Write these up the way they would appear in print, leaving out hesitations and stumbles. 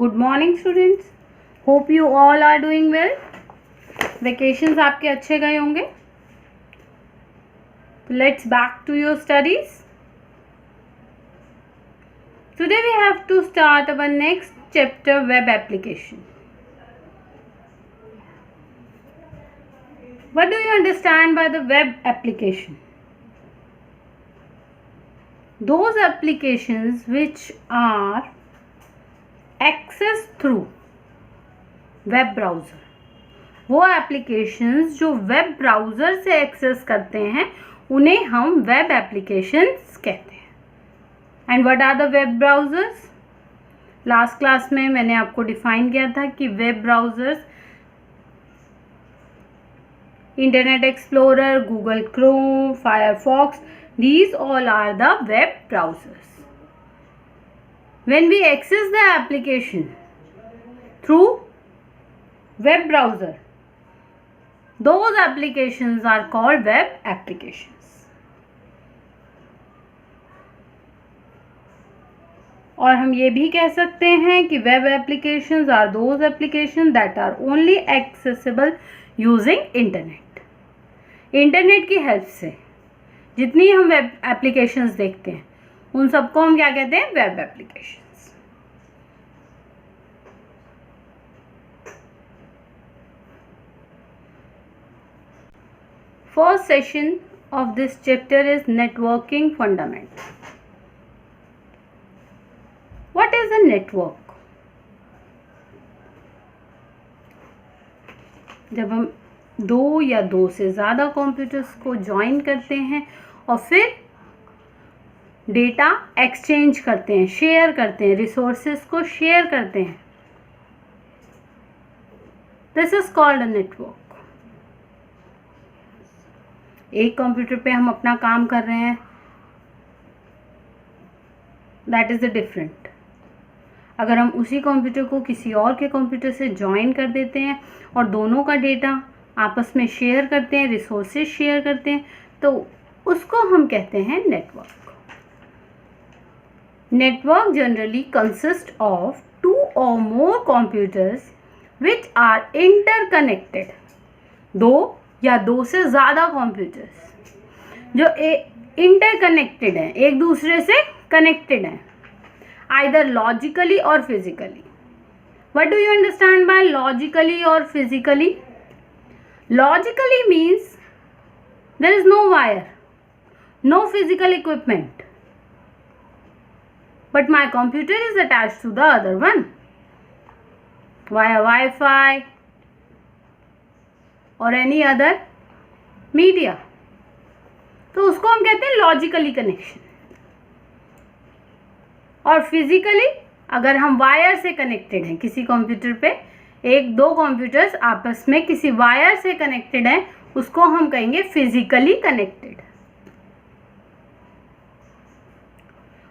Good morning students, hope you all are doing well. Vacations आपके अच्छे गए होंगे। Let's back to your studies. Today we have to start our next chapter, web application. What do you understand by the web application? Those applications which are accessed through web browser, वो applications जो web browser से access करते हैं उन्हें हम web applications कहते हैं। And what are the web browsers? Last class में मैंने आपको define किया था कि web browsers Internet Explorer, Google Chrome, Firefox, these all are the web browsers. When we access the application through web browser, those applications are called web applications. और हम ये भी कह सकते हैं कि web applications are those applications that are only accessible using internet. Internet की help से जितनी हम वेब एप्लीकेशंस देखते हैं उन सबको हम क्या कहते हैं? Web applications. First session of this chapter is networking fundament. What is a network? जब हम दो या दो से ज़्यादा कंप्यूटर्स को ज्वाइन करते हैं और फिर डेटा एक्सचेंज करते हैं, शेयर करते हैं, रिसोर्सेज को शेयर करते हैं, this is called a network. एक कंप्यूटर पे हम अपना काम कर रहे हैं, दैट इज द डिफरेंट। अगर हम उसी कंप्यूटर को किसी और के कंप्यूटर से ज्वाइन कर देते हैं और दोनों का डेटा आपस में शेयर करते हैं, रिसोर्सेज शेयर करते हैं, तो उसको हम कहते हैं network. Network generally consist of two और more computers which are interconnected. दो या दो से ज़्यादा कंप्यूटर्स जो इंटरकनेक्टेड हैं, एक दूसरे से कनेक्टेड हैं, आइदर लॉजिकली और physically. What do you understand by logically और physically? Logically means there is no wire, no physical equipment, but my computer is attached to the other one via Wi-Fi or any other media. तो उसको हम कहते हैं logically connection. और physically अगर हम wire से कनेक्टेड हैं किसी कंप्यूटर पे, एक दो कंप्यूटर्स आपस में किसी वायर से कनेक्टेड हैं, उसको हम कहेंगे फिजिकली कनेक्टेड।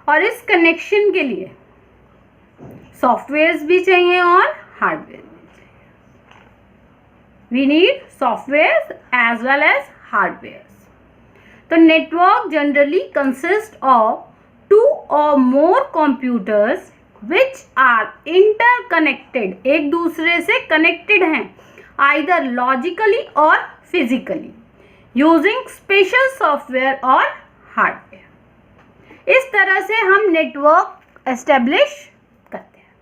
और इस कनेक्शन के लिए सॉफ्टवेयर्स भी चाहिए और हार्डवेयर भी चाहिए। We need softwares as well as hardwares. तो network generally consist of two और more computers which are interconnected, एक दूसरे से कनेक्टेड हैं, either logically और physically, using special software और hardware। इस तरह से हम नेटवर्क एस्टेब्लिश करते हैं।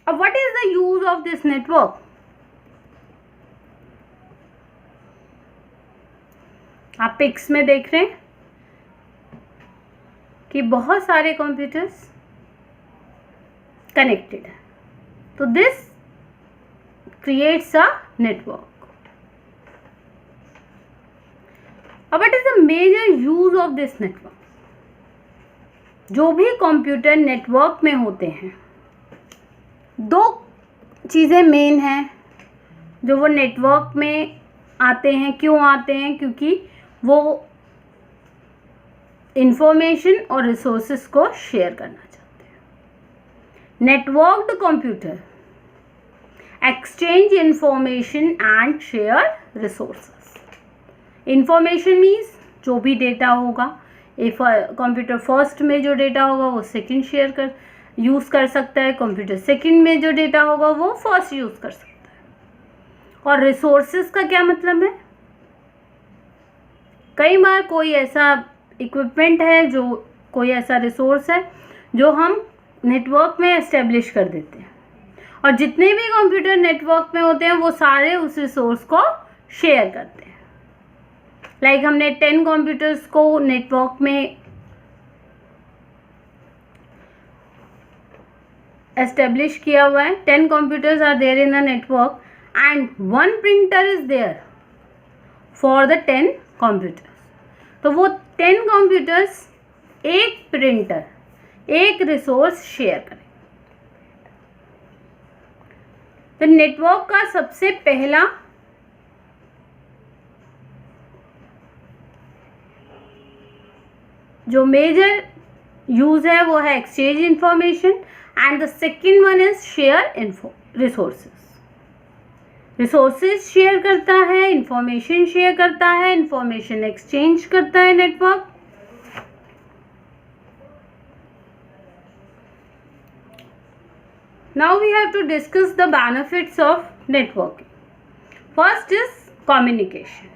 अब what is the use of this network? आप पिक्स में देख रहे हैं कि बहुत सारे कंप्यूटर्स कनेक्टेड हैं, तो दिस क्रिएट्स अ नेटवर्क। अब what is the major use of this network? जो भी कंप्यूटर नेटवर्क में होते हैं, दो चीज़ें मेन हैं जो वो नेटवर्क में आते हैं। क्यों आते हैं? क्योंकि वो इंफॉर्मेशन और रिसोर्सेस को शेयर करना चाहते हैं। Networked computer exchange information and share resources. Information means जो भी डेटा होगा कंप्यूटर फर्स्ट में जो डेटा होगा वो सेकंड यूज़ कर सकता है, कंप्यूटर सेकंड में जो डेटा होगा वो फर्स्ट यूज़ कर सकता है। और रिसोर्सेज का क्या मतलब है? कई बार कोई ऐसा इक्विपमेंट है, जो कोई ऐसा रिसोर्स है जो हम नेटवर्क में एस्टेब्लिश कर देते हैं, और जितने भी कंप्यूटर नेटवर्क में होते हैं वो सारे उस रिसोर्स को शेयर करते हैं। लाइक हमने 10 कंप्यूटर्स को नेटवर्क में एस्टेब्लिश किया हुआ है। 10 computers are there in a network and 1 printer is there for the 10 computers. तो वो 10 कंप्यूटर्स एक प्रिंटर, एक रिसोर्स शेयर करें। तो नेटवर्क का सबसे पहला जो मेजर यूज है वो है exchange information, and the second one is share resources. Resources share करता है, इंफॉर्मेशन शेयर करता है, इंफॉर्मेशन एक्सचेंज करता है network. Now we have to discuss the benefits of networking. First is communication.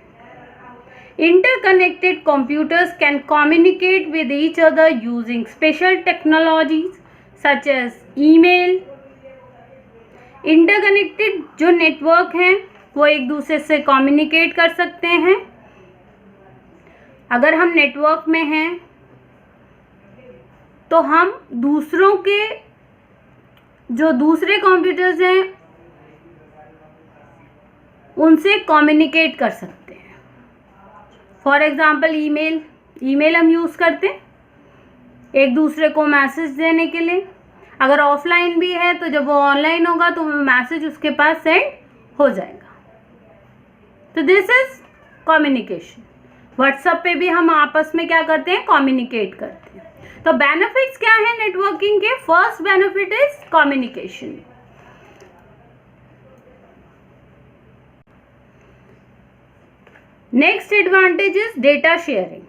Interconnected computers can communicate with each other using special technologies such as email. Interconnected जो network हैं वो एक दूसरे से कम्युनिकेट कर सकते हैं। अगर हम नेटवर्क में हैं तो हम दूसरों के जो दूसरे कंप्यूटर्स हैं उनसे कम्युनिकेट कर सकते हैं। फॉर एग्जांपल ईमेल हम यूज़ करते हैं एक दूसरे को मैसेज देने के लिए। अगर ऑफलाइन भी है तो जब वो ऑनलाइन होगा तो मैसेज उसके पास सेंड हो जाएगा। तो दिस इज कम्युनिकेशन। व्हाट्सएप पे भी हम आपस में क्या करते हैं? कम्युनिकेट करते हैं। तो बेनिफिट्स क्या है नेटवर्किंग के? First benefit is communication. Next advantage is data sharing.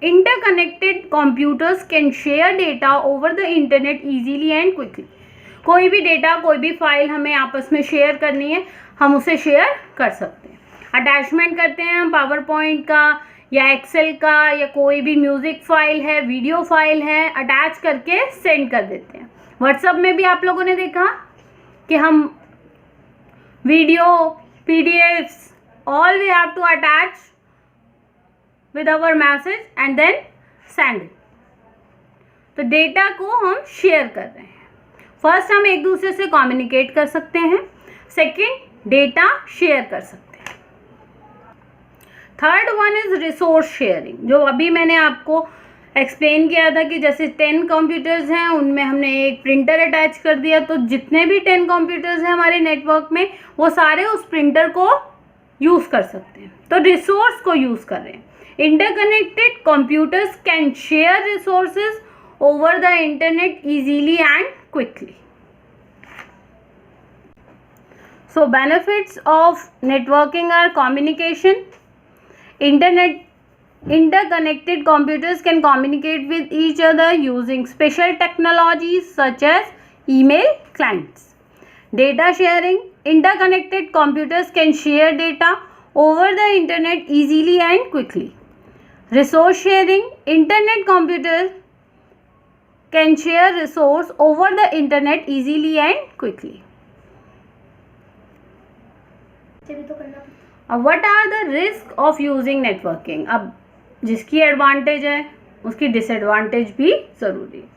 Interconnected computers can share data over the internet easily and quickly. कोई भी डेटा, कोई भी फाइल हमें आपस में शेयर करनी है, हम उसे शेयर कर सकते हैं। अटैचमेंट करते हैं हम पावर पॉइंट का या एक्सेल का, या कोई भी म्यूजिक फाइल है, वीडियो फाइल है, अटैच करके सेंड कर देते हैं। व्हाट्सएप में भी आप लोगों ने देखा कि हम video, PDFs, all we have to attach with our message and then send it. तो डेटा को हम शेयर कर रहे हैं। फर्स्ट हम एक दूसरे से कम्युनिकेट कर सकते हैं, सेकंड डेटा शेयर कर सकते हैं। Third one is resource sharing, जो अभी मैंने आपको एक्सप्लेन किया था कि जैसे 10 कंप्यूटर्स हैं उनमें हमने एक प्रिंटर अटैच कर दिया, तो जितने भी 10 कंप्यूटर्स हैं हमारे नेटवर्क में वो सारे उस प्रिंटर को यूज़ कर सकते हैं। तो रिसोर्स को यूज़ कर रहे हैं। Interconnected computers can share resources over the internet easily and quickly. So benefits of networking are communication. Interconnected computers can communicate with each other using special technologies such as email clients. Data sharing. Interconnected computers can share data over the internet easily and quickly. Resource sharing. Internet computers can share resource over the internet easily and quickly. अब what are the risk of using networking? अब जिसकी advantage है उसकी disadvantage भी ज़रूरी है।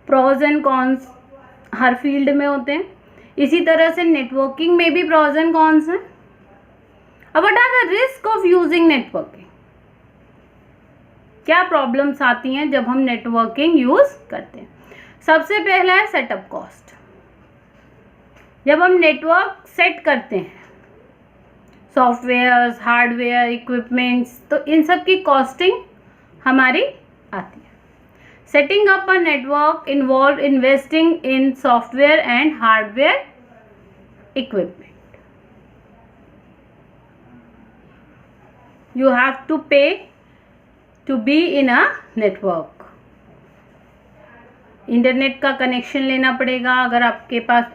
Pros and cons हर field में होते हैं, इसी तरह से नेटवर्किंग में भी प्रोज एंड कॉन्स हैं। अब what are the risk of using networking? क्या प्रॉब्लम्स आती हैं जब हम नेटवर्किंग यूज़ करते हैं? सबसे पहला है सेटअप कॉस्ट। जब हम नेटवर्क सेट करते हैं, सॉफ्टवेयर्स, हार्डवेयर, इक्विपमेंट्स, तो इन सब की कॉस्टिंग हमारी आती है। Setting up a network involve investing in software and hardware equipment. you have to pay to be in a network. Internet का कनेक्शन लेना पड़ेगा, अगर आपके पास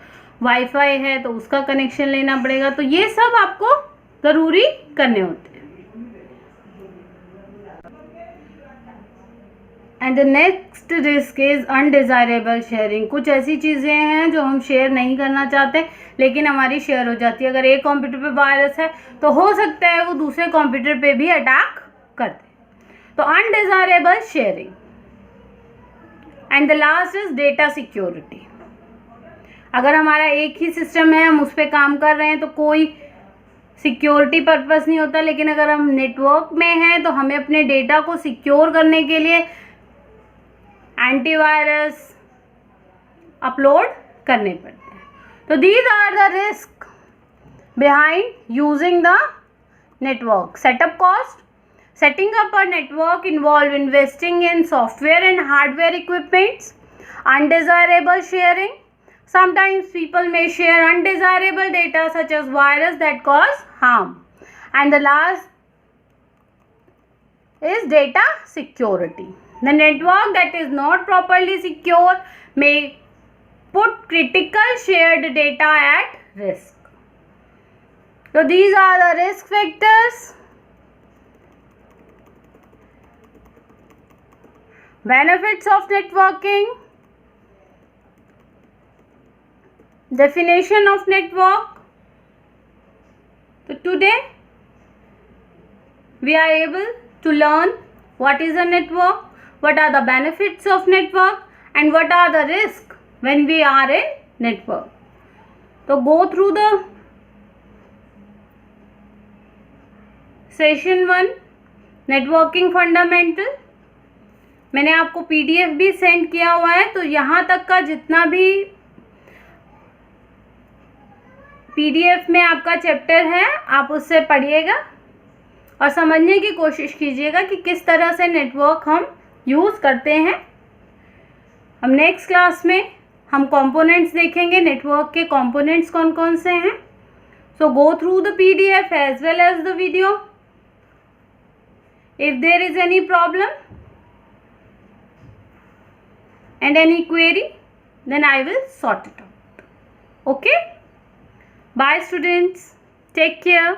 वाईफाई है तो उसका कनेक्शन लेना पड़ेगा, तो ये सब आपको ज़रूरी करने होते हैं. And the next risk is undesirable sharing. कुछ ऐसी चीज़ें हैं जो हम शेयर नहीं करना चाहते लेकिन हमारी शेयर हो जाती है. अगर एक कंप्यूटर पे वायरस है तो हो सकता है वो दूसरे कंप्यूटर पे भी अटैक कर दे. तो undesirable sharing. And the last is data security. अगर हमारा एक ही सिस्टम है, हम उस पर काम कर रहे हैं तो कोई सिक्योरिटी पर्पस नहीं होता, लेकिन अगर हम नेटवर्क में हैं तो हमें अपने डेटा को सिक्योर करने के लिए एंटीवायरस अपलोड करने पड़ते हैं. तो these are the risk behind using the network. Setup cost. Setting up a network involve investing in software and hardware equipments. Undesirable sharing. Sometimes people may share undesirable data such as virus that cause harm. And the last is data security. The network that is not properly secure may put critical shared data at risk. So these are the risk factors. Benefits of networking. Definition of network. So today we are able to learn what is a network, what are the benefits of network, and what are the risks when we are in network. So go through the session 1 networking fundamental. मैंने आपको PDF भी send किया हुआ है, तो यहाँ तक का जितना भी PDF में आपका चैप्टर है आप उससे पढ़िएगा और समझने की कोशिश कीजिएगा कि किस तरह से नेटवर्क हम यूज़ करते हैं. हम नेक्स्ट क्लास में हम कंपोनेंट्स देखेंगे, नेटवर्क के कंपोनेंट्स कौन कौन से हैं. So go through the PDF as well as the video. If there is any problem and any query, then I will sort it out. Okay? Bye students. Take care.